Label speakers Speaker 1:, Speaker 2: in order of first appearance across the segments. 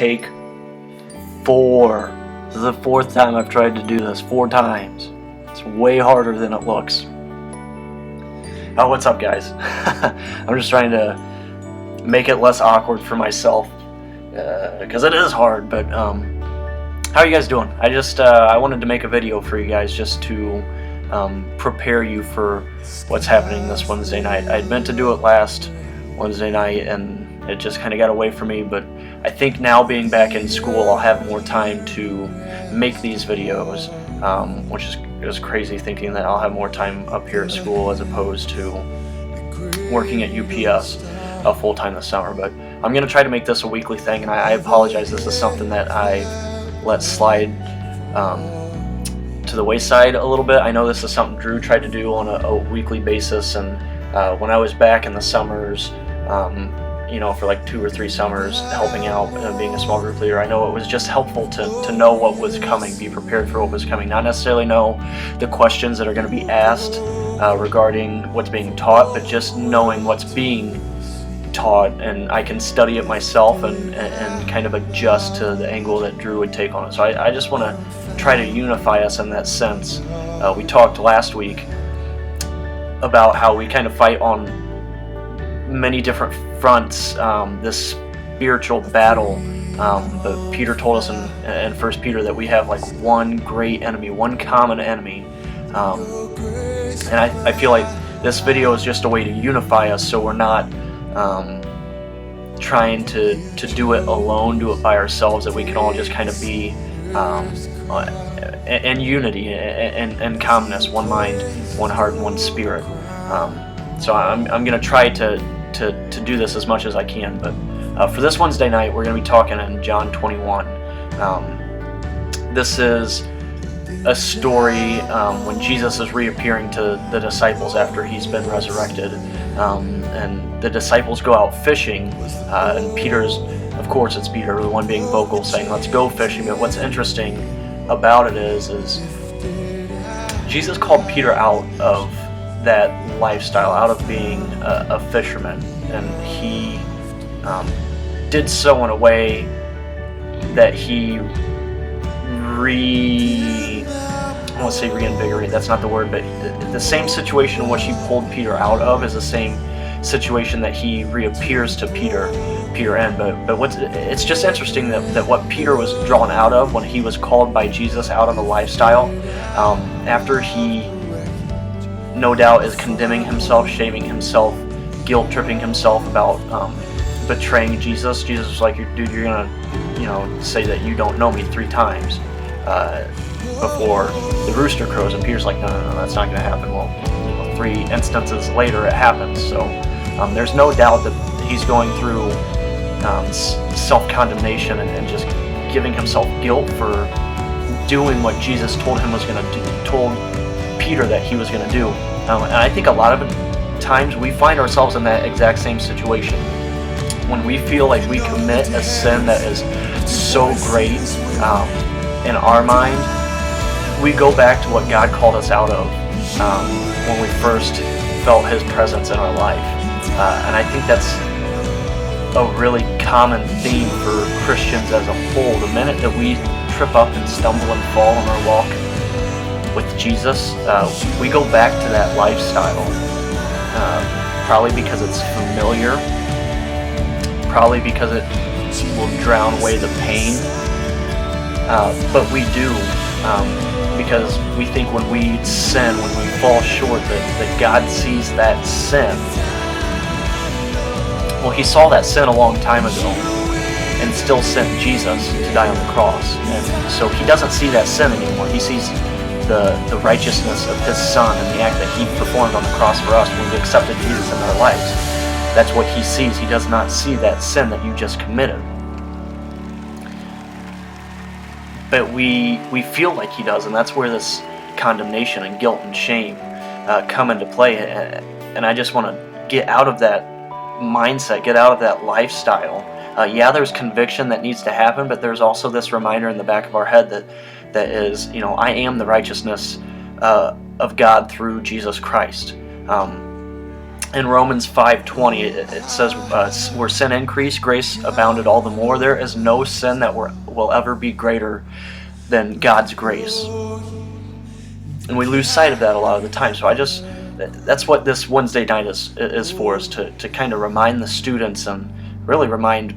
Speaker 1: take 4. This is the 4th time I've tried to do this. 4 times. It's way harder than it looks. Oh, what's up, guys? I'm just trying to make it less awkward for myself, because it is hard. But how are you guys doing? I wanted to make a video for you guys just to prepare you for what's happening this Wednesday night. I'd meant to do it last Wednesday night, and it just kind of got away from me, but I think now being back in school, I'll have more time to make these videos, which is crazy thinking that I'll have more time up here at school as opposed to working at UPS full-time this summer. But I'm going to try to make this a weekly thing, and I apologize. This is something that I let slide to the wayside a little bit. I know this is something Drew tried to do on a weekly basis, and when I was back in the summers, for like 2 or 3 summers helping out being a small group leader, I know it was just helpful to know what was coming, be prepared for what was coming, not necessarily know the questions that are going to be asked regarding what's being taught, but just knowing what's being taught, and I can study it myself and kind of adjust to the angle that Drew would take on it. So I just want to try to unify us in that sense. We talked last week about how we kind of fight on many different fronts, this spiritual battle, but Peter told us in 1 Peter that we have like one great enemy, one common enemy, and I feel like this video is just a way to unify us, so we're not trying to do it alone, do it by ourselves, that we can all just kind of be in unity and calmness, one mind, one heart, and one spirit. So I'm going to try to do this as much as I can, but for this Wednesday night, we're going to be talking in John 21. This is a story when Jesus is reappearing to the disciples after he's been resurrected, and the disciples go out fishing, and of course it's Peter, the one being vocal, saying let's go fishing. But what's interesting about it is Jesus called Peter out of that lifestyle, out of being a fisherman, and he did so in a way that he I won't say reinvigorate, that's not the word, but the same situation in which he pulled Peter out of is the same situation that he reappears to Peter in. But it's just interesting that what Peter was drawn out of when he was called by Jesus out of a lifestyle, after he no doubt is condemning himself, shaming himself, guilt-tripping himself about betraying Jesus. Jesus was like, dude, you're gonna say that you don't know me 3 times before the rooster crows. And Peter's like, no, that's not gonna happen. Well, 3 instances later it happens. So there's no doubt that he's going through self-condemnation and just giving himself guilt for doing what Jesus told him was gonna do, told Peter that he was going to do. And I think a lot of times we find ourselves in that exact same situation. When we feel like we commit a sin that is so great in our mind, we go back to what God called us out of when we first felt His presence in our life. And I think that's a really common theme for Christians as a whole. The minute that we trip up and stumble and fall in our walk with Jesus, we go back to that lifestyle, probably because it's familiar, probably because it will drown away the pain, but we do, because we think when we sin, when we fall short, that God sees that sin. Well, He saw that sin a long time ago and still sent Jesus to die on the cross, and so He doesn't see that sin anymore. He sees the righteousness of His Son and the act that He performed on the cross for us when we accepted Jesus in our lives. That's what He sees. He does not see that sin that you just committed. But we feel like He does, and that's where this condemnation and guilt and shame come into play. And I just want to get out of that mindset, get out of that lifestyle. Yeah, there's conviction that needs to happen, but there's also this reminder in the back of our head that is, I am the righteousness of God through Jesus Christ. in Romans 5:20, it says, where sin increased, grace abounded all the more. There is no sin that will ever be greater than God's grace. And we lose sight of that a lot of the time. So that's what this Wednesday night is for, is to kind of remind the students, and really remind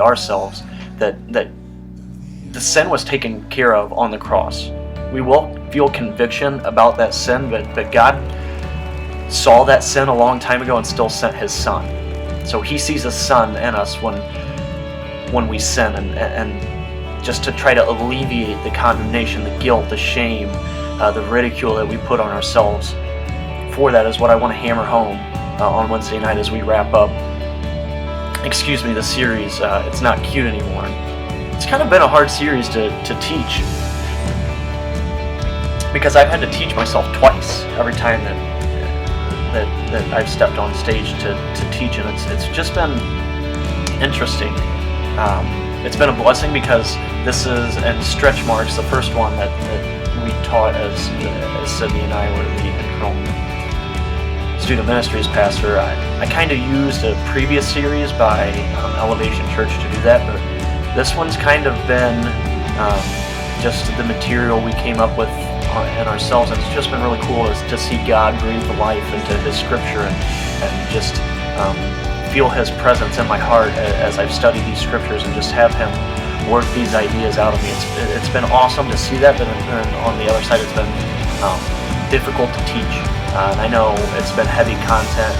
Speaker 1: ourselves that the sin was taken care of on the cross. We will feel conviction about that sin, but God saw that sin a long time ago and still sent His Son. So He sees His Son in us when we sin, and just to try to alleviate the condemnation, the guilt, the shame, the ridicule that we put on ourselves. For that is what I want to hammer home on Wednesday night as we wrap up. The series. It's Not Cute Anymore. It's kind of been a hard series to teach, because I've had to teach myself twice every time that I've stepped on stage to teach, and it's just been interesting. It's been a blessing, because this is, and stretch marks, the first one that we taught as Sydney and I were the interim student ministries pastor. I kind of used a previous series by Elevation Church to do that, but this one's kind of been just the material we came up with in ourselves, and it's just been really cool to see God breathe the life into His Scripture, and just feel His presence in my heart as I've studied these Scriptures, and just have Him work these ideas out of me. It's been awesome to see that, but on the other side, it's been difficult to teach. And I know it's been heavy content.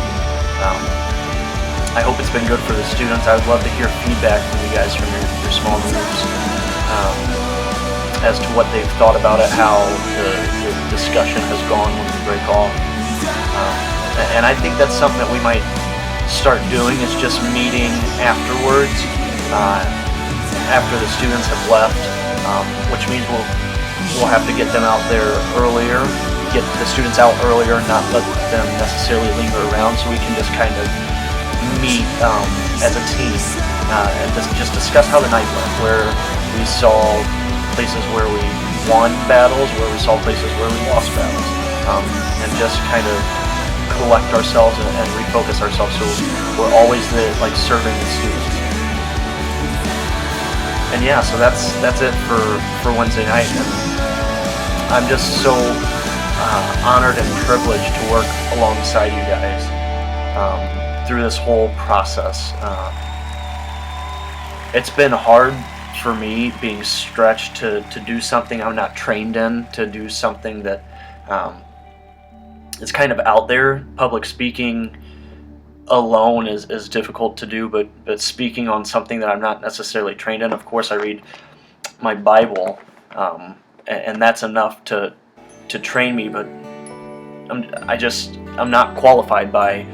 Speaker 1: I hope it's been good for the students. I would love to hear feedback from you guys from your small groups as to what they've thought about it, how the discussion has gone when we break off. And I think that's something that we might start doing, is just meeting afterwards, after the students have left, which means we'll have to get them out there earlier, get the students out earlier, and not let them necessarily linger around, so we can just kind of meet as a team and just discuss how the night went, where we saw places where we won battles, where we saw places where we lost battles, and just kind of collect ourselves and refocus ourselves, so we're always serving the students. And yeah, so that's it for Wednesday night, and I'm just so honored and privileged to work alongside you guys through this whole process. It's been hard for me, being stretched to do something I'm not trained in, to do something that it's kind of out there. Public speaking alone is difficult to do, but speaking on something that I'm not necessarily trained in. Of course, I read my Bible, and that's enough to train me, but I'm not qualified by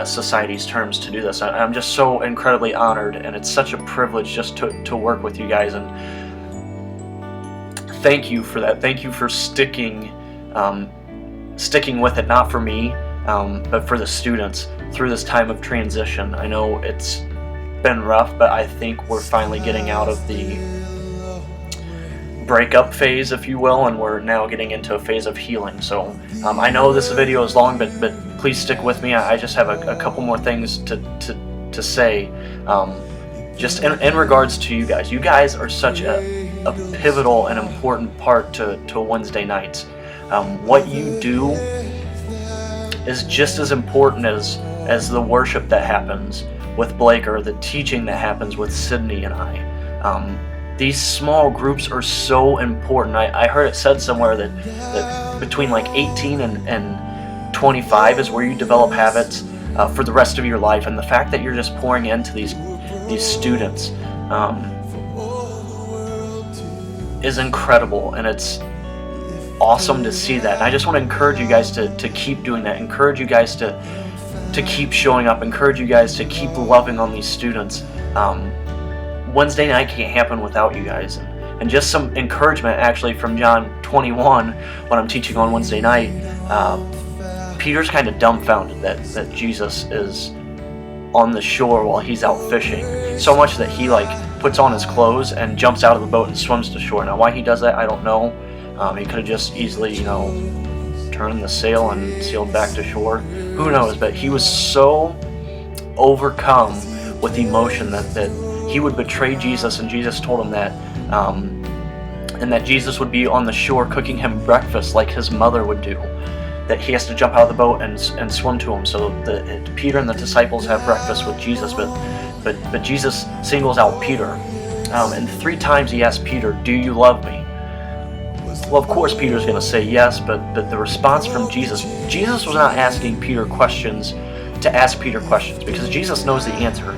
Speaker 1: society's terms to do this. I'm just so incredibly honored, and it's such a privilege just to work with you guys, and thank you for that. Thank you for sticking with it, not for me, but for the students through this time of transition. I know it's been rough, but I think we're finally getting out of the breakup phase, if you will, and we're now getting into a phase of healing. So I know this video is long, but please stick with me. I just have a couple more things to say, just in regards to you guys. You guys are such a pivotal and important part to Wednesday nights. What you do is just as important as the worship that happens with Blake, or the teaching that happens with Sydney and I. These small groups are so important. I heard it said somewhere that between 18 and 25 is where you develop habits for the rest of your life, and the fact that you're just pouring into these students is incredible, and it's awesome to see that. And I just want to encourage you guys to keep doing that. Encourage you guys to keep showing up. Encourage you guys to keep loving on these students. Wednesday night can't happen without you guys. And just some encouragement actually from John 21 when I'm teaching on Wednesday night. Peter's kind of dumbfounded that Jesus is on the shore while he's out fishing. So much that he puts on his clothes and jumps out of the boat and swims to shore. Now why he does that, I don't know. He could have just easily, turned turned the sail and sailed back to shore. Who knows? But he was so overcome with emotion that he would betray Jesus, and Jesus told him that, and that Jesus would be on the shore cooking him breakfast like his mother would do. That he has to jump out of the boat and swim to him. So Peter and the disciples have breakfast with Jesus, but Jesus singles out Peter, and 3 times he asks Peter, "Do you love me?" Well, of course Peter's going to say yes, but the response from Jesus was not asking Peter questions to ask Peter questions, because Jesus knows the answer.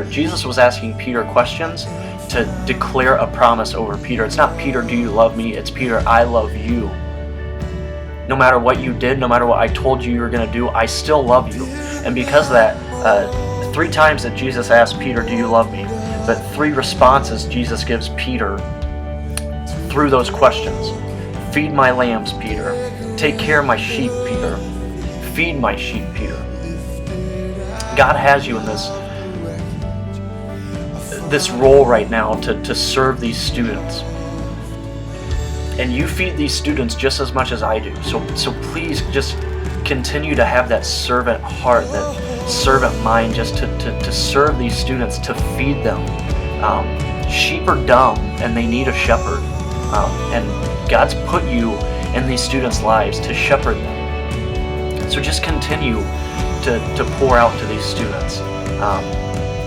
Speaker 1: Jesus was asking Peter questions to declare a promise over Peter. It's not, "Peter, do you love me?" It's, "Peter, I love you. No matter what you did, no matter what I told you were going to do, I still love you." And because of that, 3 times that Jesus asked Peter, "Do you love me?" but 3 responses Jesus gives Peter through those questions. "Feed my lambs, Peter. Take care of my sheep, Peter. Feed my sheep, Peter." God has you in this role right now to serve these students. And you feed these students just as much as I do. So please just continue to have that servant heart, that servant mind, just to serve these students, to feed them. Sheep are dumb and they need a shepherd. And God's put you in these students' lives to shepherd them. So just continue to pour out to these students,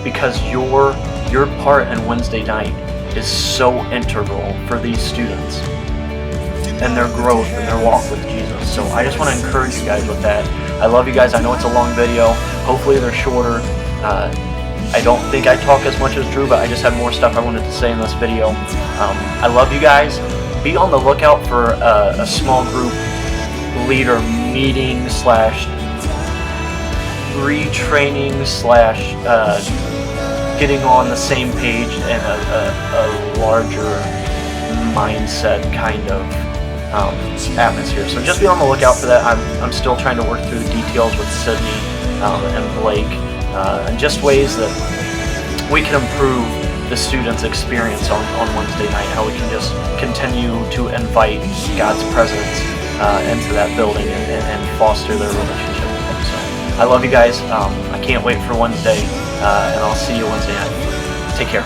Speaker 1: because your part in Wednesday night is so integral for these students and their growth and their walk with Jesus. So I just want to encourage you guys with that. I love you guys. I know it's a long video. Hopefully they're shorter. I don't think I talk as much as Drew, but I just had more stuff I wanted to say in this video. I love you guys. Be on the lookout for a small group leader meeting / retraining / getting on the same page in a larger mindset kind of atmosphere. So just be on the lookout for that. I'm still trying to work through the details with Sydney and Blake, and just ways that we can improve the students' experience on Wednesday night, how we can just continue to invite God's presence into that building and foster their relationship with Him. So I love you guys. I can't wait for Wednesday, and I'll see you Wednesday night. Take care.